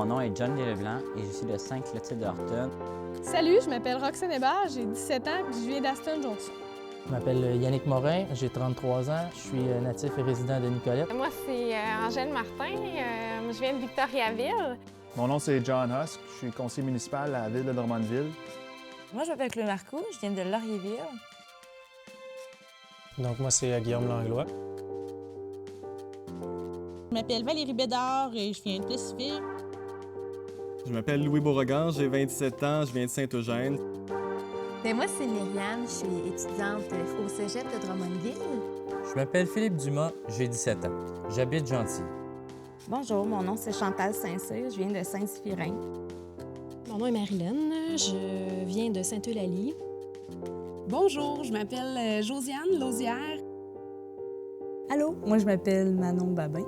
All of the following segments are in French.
Mon nom est John Desleblanc et je suis de Sainte-Clotilde de Horton. Salut, je m'appelle Roxane Hébert, j'ai 17 ans et je viens d'Aston Jonction. Je m'appelle Yannick Morin, j'ai 33 ans, je suis natif et résident de Nicolette. Moi, c'est Angèle Martin, je viens de Victoriaville. Mon nom, c'est John Husk, je suis conseiller municipal à la ville de Drummondville. Moi, je m'appelle Chloé Marcoux, je viens de Laurierville. Donc moi, c'est Guillaume Langlois. Je m'appelle Valérie Bédard et je viens de Plessisville. Je m'appelle Louis Beauregard, j'ai 27 ans, je viens de Saint-Eugène. Bien, moi, c'est Myriam, je suis étudiante au cégep de Drummondville. Je m'appelle Philippe Dumas, j'ai 17 ans. J'habite Gentilly. Bonjour, mon nom c'est Chantal Saint-Cyr, je viens de Saint-Siphirin. Mon nom est Marilyn, je viens de Sainte-Eulalie. Bonjour, je m'appelle Josiane Lausière. Allô, moi je m'appelle Manon Babin.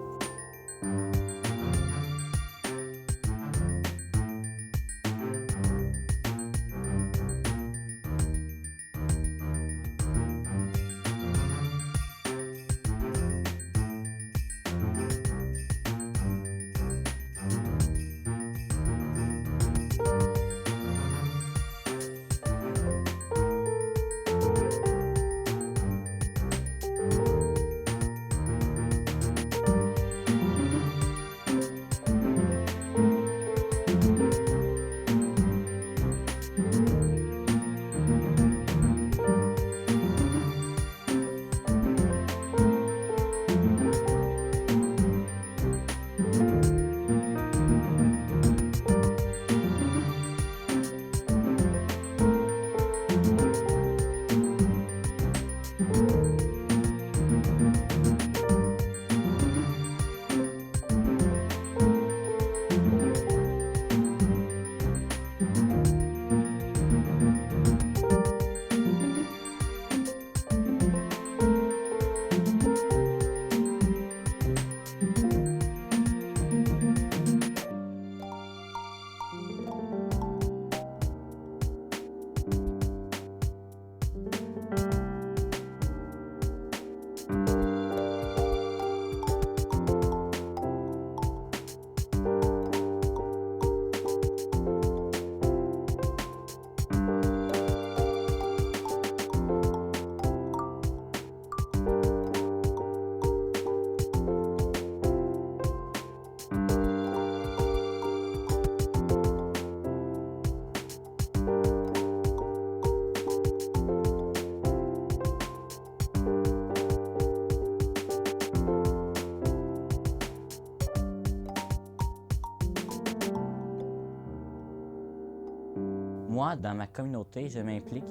Moi, dans ma communauté, je m'implique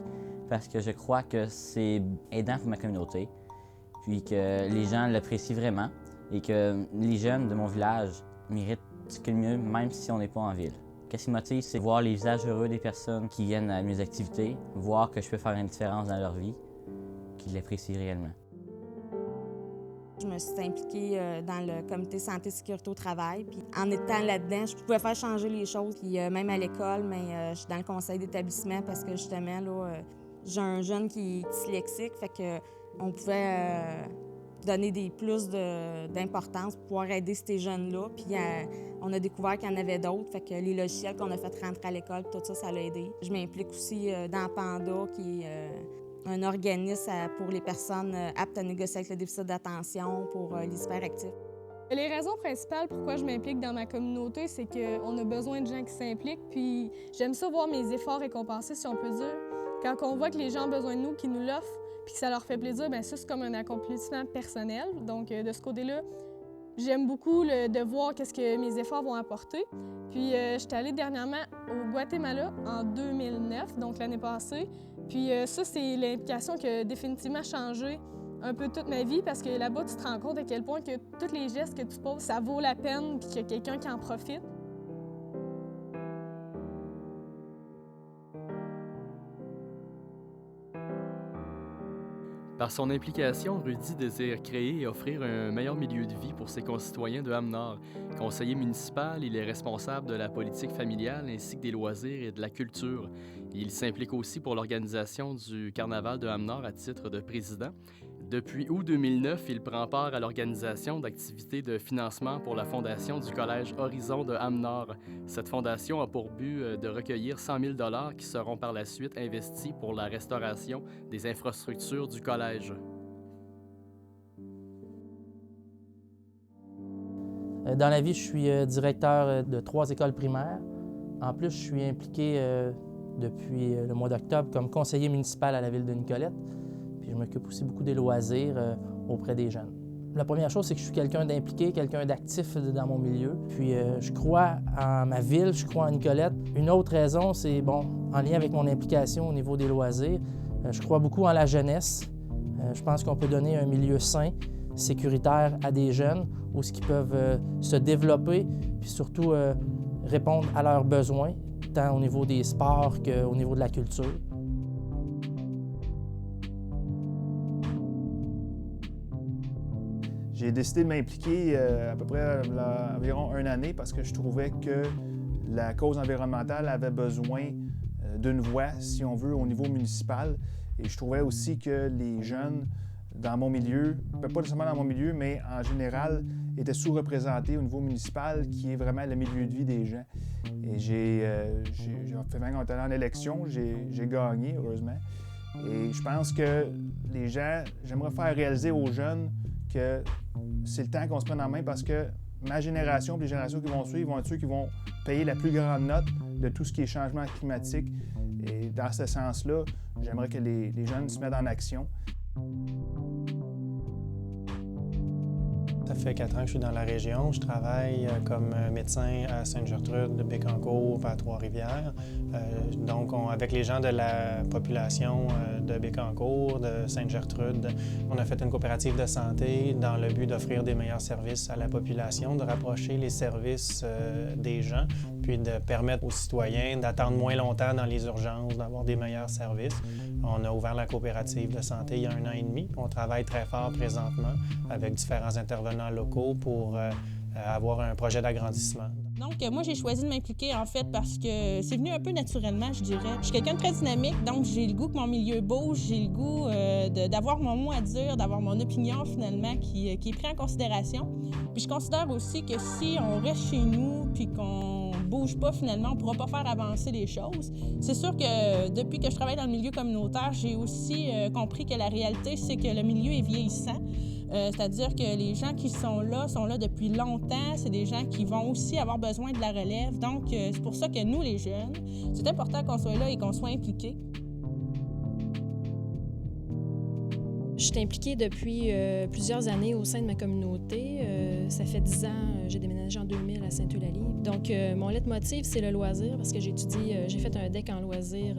parce que je crois que c'est aidant pour ma communauté, puis que les gens l'apprécient vraiment et que les jeunes de mon village méritent ce qu'il y a de mieux, même si on n'est pas en ville. Qu'est-ce qui me motive, c'est voir les visages heureux des personnes qui viennent à mes activités, voir que je peux faire une différence dans leur vie, qu'ils l'apprécient réellement. Je me suis impliquée dans le comité santé-sécurité au travail. Puis en étant là-dedans, je pouvais faire changer les choses. Puis même à l'école, mais je suis dans le conseil d'établissement parce que justement, là, j'ai un jeune qui est dyslexique. Fait que on pouvait donner des plus d'importance pour pouvoir aider ces jeunes-là. Puis on a découvert qu'il y en avait d'autres. Fait que les logiciels qu'on a fait rentrer à l'école, tout ça, ça l'a aidé. Je m'implique aussi dans Panda, qui est un organisme pour les personnes aptes à négocier avec le déficit d'attention, pour les hyperactifs. Les raisons principales pourquoi je m'implique dans ma communauté, c'est qu'on a besoin de gens qui s'impliquent, puis j'aime ça voir mes efforts récompensés, si on peut dire. Quand on voit que les gens ont besoin de nous, qu'ils nous l'offrent, puis que ça leur fait plaisir, bien ça, c'est comme un accomplissement personnel. Donc, de ce côté-là, j'aime beaucoup de voir qu'est-ce que mes efforts vont apporter. Puis, je suis allée dernièrement au Guatemala en 2009, donc l'année passée. Puis ça, c'est l'implication qui a définitivement changé un peu toute ma vie parce que là-bas, tu te rends compte à quel point que tous les gestes que tu poses, ça vaut la peine puis qu'il y a quelqu'un qui en profite. Par son implication, Rudy désire créer et offrir un meilleur milieu de vie pour ses concitoyens de Ham-Nord. Conseiller municipal, il est responsable de la politique familiale ainsi que des loisirs et de la culture. Il s'implique aussi pour l'organisation du Carnaval de Ham-Nord à titre de président. Depuis août 2009, il prend part à l'organisation d'activités de financement pour la fondation du Collège Horizon de Ham-Nord. Cette fondation a pour but de recueillir 100 000 $ qui seront par la suite investis pour la restauration des infrastructures du collège. Dans la vie, je suis directeur de 3 écoles primaires. En plus, je suis impliqué depuis le mois d'octobre comme conseiller municipal à la ville de Nicolette. Puis je m'occupe aussi beaucoup des loisirs auprès des jeunes. La première chose, c'est que je suis quelqu'un d'impliqué, quelqu'un d'actif dans mon milieu. Puis je crois en ma ville, je crois en Nicolette. Une autre raison, c'est, en lien avec mon implication au niveau des loisirs, je crois beaucoup en la jeunesse. Je pense qu'on peut donner un milieu sain, sécuritaire à des jeunes où ils peuvent se développer, puis surtout répondre à leurs besoins, tant au niveau des sports qu'au niveau de la culture. J'ai décidé de m'impliquer à peu près environ 1 année parce que je trouvais que la cause environnementale avait besoin d'une voix, si on veut, au niveau municipal. Et je trouvais aussi que les jeunes dans mon milieu, pas nécessairement dans mon milieu, mais en général, étaient sous-représentés au niveau municipal, qui est vraiment le milieu de vie des gens. Et j'ai fait quand on était en élection, j'ai gagné, heureusement. Et je pense que les gens, j'aimerais faire réaliser aux jeunes que c'est le temps qu'on se prenne en main parce que ma génération et les générations qui vont suivre vont être ceux qui vont payer la plus grande note de tout ce qui est changement climatique. Et dans ce sens-là, j'aimerais que les jeunes se mettent en action. Ça fait 4 ans que je suis dans la région. Je travaille comme médecin à Sainte-Gertrude, de Bécancour, à Trois-Rivières. Donc, avec les gens de la population de Bécancour, de Sainte-Gertrude, on a fait une coopérative de santé dans le but d'offrir des meilleurs services à la population, de rapprocher les services des gens, puis de permettre aux citoyens d'attendre moins longtemps dans les urgences, d'avoir des meilleurs services. On a ouvert la coopérative de santé il y a 1 an et demi. On travaille très fort présentement avec différents intervenants locaux pour avoir un projet d'agrandissement. Donc, moi, j'ai choisi de m'impliquer, en fait, parce que c'est venu un peu naturellement, je dirais. Je suis quelqu'un de très dynamique, donc j'ai le goût que mon milieu bouge, j'ai le goût d'avoir mon mot à dire, d'avoir mon opinion, finalement, qui est pris en considération. Puis je considère aussi que si on reste chez nous puis qu'on bouge pas, finalement, on pourra pas faire avancer les choses. C'est sûr que depuis que je travaille dans le milieu communautaire, j'ai aussi compris que la réalité, c'est que le milieu est vieillissant. C'est-à-dire que les gens qui sont là depuis longtemps. C'est des gens qui vont aussi avoir besoin de la relève. Donc, c'est pour ça que nous, les jeunes, c'est important qu'on soit là et qu'on soit impliqués. Je suis impliquée depuis plusieurs années au sein de ma communauté. Ça fait 10 ans, j'ai déménagé en 2000 à Sainte-Eulalie. Donc, mon leitmotiv, c'est le loisir parce que j'ai fait un DEC en loisir.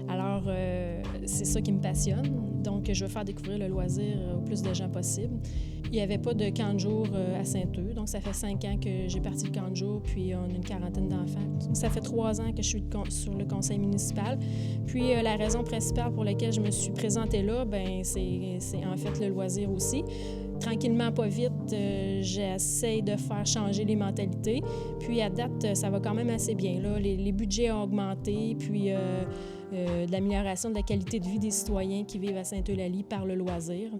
Alors, c'est ça qui me passionne. Donc, je veux faire découvrir le loisir au plus de gens possible. Il n'y avait pas de camp de jour à Saint-Eustache. Donc, ça fait 5 ans que j'ai parti le camp de jour, puis on a une quarantaine d'enfants. Donc, ça fait 3 ans que je suis sur le conseil municipal. Puis, la raison principale pour laquelle je me suis présentée là, c'est en fait le loisir aussi. Tranquillement, pas vite, j'essaie de faire changer les mentalités. Puis, à date, ça va quand même assez bien. Là. Les budgets ont augmenté, puis de l'amélioration de la qualité de vie des citoyens qui vivent à Sainte-Eulalie par le loisir.